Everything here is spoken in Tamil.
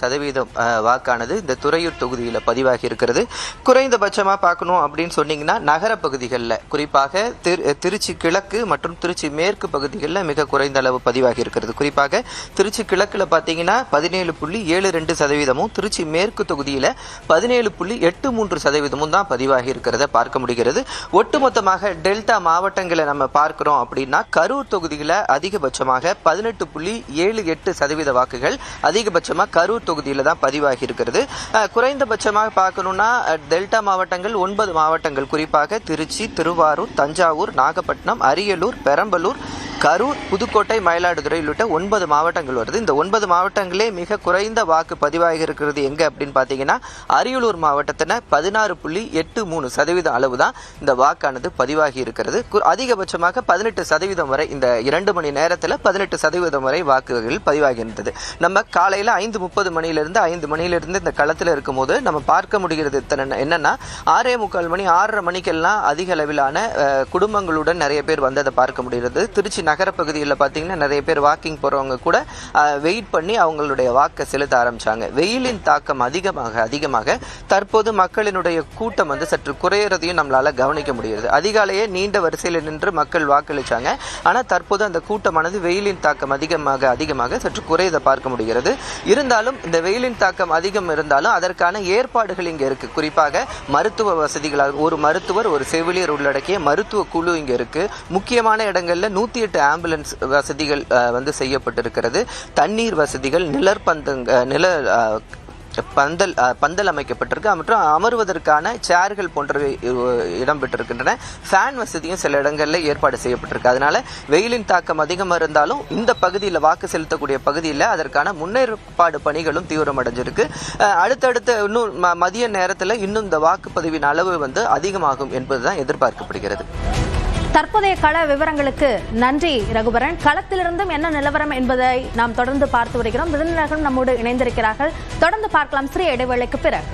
சதவீதம் வாக்கானது இந்த துறையூர் தொகுதியில் பதிவாகி இருக்கிறது. குறைந்தபட்சமாக பார்க்கணும் அப்படின்னு சொன்னீங்கன்னா நகர பகுதிகளில் குறிப்பாக திருச்சி கிழக்கு மற்றும் திருச்சி மேற்கு பகுதிகளில் மிக குறைந்த அளவு பதிவாகி இருக்கிறது. குறிப்பாக திருச்சி கிழக்கில் பார்த்தீங்கன்னா 17.72%, திருச்சி மேற்கு தொகுதியில் 17.83% தான் பதிவாகி இருக்கிறத பார்க்க முடிகிறது. ஒட்டுமொத்தமாக டெல்டா மாவட்டங்களை நம்ம பார்க்கிறோம் அப்படின்னா கரூர் தொகுதியில் அதிகபட்சமாக 18.78% வாக்குகள் அதிகபட்சமாக கரூர் தொகுதியில் தான் பதிவாகி இருக்கிறது. குறைந்தபட்சமாக பார்க்கணும்னா டெல்டா மாவட்டங்கள் 9 மாவட்டங்கள், குறிப்பாக திருச்சி, திருவாரூர், தஞ்சாவூர், நாகப்பட்டினம், அரியலூர், பெரம்பலூர், கரூர், புதுக்கோட்டை, மயிலாடுதுறை உள்ளிட்ட 9 மாவட்டங்கள் வருது. இந்த 9 மாவட்டங்களே மிக குறைந்த வாக்கு பதிவாகி இருக்கிறது எங்க அப்படின்னு பார்த்தீங்கன்னா அரியலூர் மாவட்டத்தில் 16.83% அளவு தான் இந்த வாக்கானது பதிவாகி இருக்கிறது. அதிகபட்சமாக 18% வரை இந்த 2 மணி நேரத்தில் 18% வரை வாக்குகள் பதிவாகி இருந்தது. நம்ம காலையில் 5:30 மணியிலிருந்து 5 மணியிலிருந்து இந்த களத்தில் இருக்கும்போது நம்ம பார்க்க முடிகிறது என்னன்னா 6:45 மணி 6:30 மணிக்கெல்லாம் அதிக அளவிலான குடும்பங்களுடன் நிறைய பேர் வந்ததை பார்க்க முடிகிறது. திருச்சி நகர பகுதியில் பார்த்தீங்கன்னா நிறைய பேர் வாக்கிங் போறவங்க கூட வெயிட் பண்ணி அவங்களுடைய வாக்கை செலுத்த ஆரம்பிச்சாங்க. வெயிலின் தாக்கம் அதிகமாக தற்போது மக்களினுடைய கூட்டம் சற்று குறையறதையும் நம்மளால கவனிக்க முடிகிறது. அதிகாலையே நீண்ட வரிசையில் நின்று மக்கள் வாக்களிச்சாங்க. ஆனால் தற்போது அந்த கூட்டமானது வெயிலின் தாக்கம் அதிகமாக சற்று குறையதை பார்க்க முடிகிறது. இருந்தாலும் இந்த வெயிலின் தாக்கம் அதிகம் இருந்தாலும் அதற்கான ஏற்பாடுகள் இங்கே இருக்கு. குறிப்பாக மருத்துவ வசதிகளாக ஒரு மருத்துவர், ஒரு செவிலியர் உள்ளடக்கிய மருத்துவ குழு இங்கே இருக்கு. முக்கியமான இடங்கள்ல 108 ஆம்புலன்ஸ் வசதிகள் செய்யப்பட்டிருக்கிறது. தண்ணீர் வசதிகள், பந்தல் அமைக்கப்பட்டிருக்கு மற்றும் அமர்வதற்கான சேர்கள் போன்றவை இடம்பெற்றிருக்கின்றன. ஃபேன் வசதியும் சில இடங்களில் ஏற்பாடு செய்யப்பட்டிருக்கு. அதனால வெயிலின் தாக்கம் அதிகமாக இருந்தாலும் இந்த பகுதியில் வாக்கு செலுத்தக்கூடிய பகுதியில் அதற்கான முன்னேற்பாடு பணிகளும் தீவிரமடைஞ்சிருக்கு. அடுத்தடுத்த இன்னும் மதிய நேரத்தில் இன்னும் இந்த வாக்குப்பதிவின் அளவு அதிகமாகும் என்பதுதான் எதிர்பார்க்கப்படுகிறது. தற்போதைய கள விவரங்களுக்கு நன்றி ரகுபரன். களத்திலிருந்தும் என்ன நிலவரம் என்பதை நாம் தொடர்ந்து பார்த்து வருகிறோம். விருந்தினர்களும் நம்மோடு இணைந்திருக்கிறார்கள். தொடர்ந்து பார்க்கலாம் சிறிய இடைவேளைக்கு பிறகு.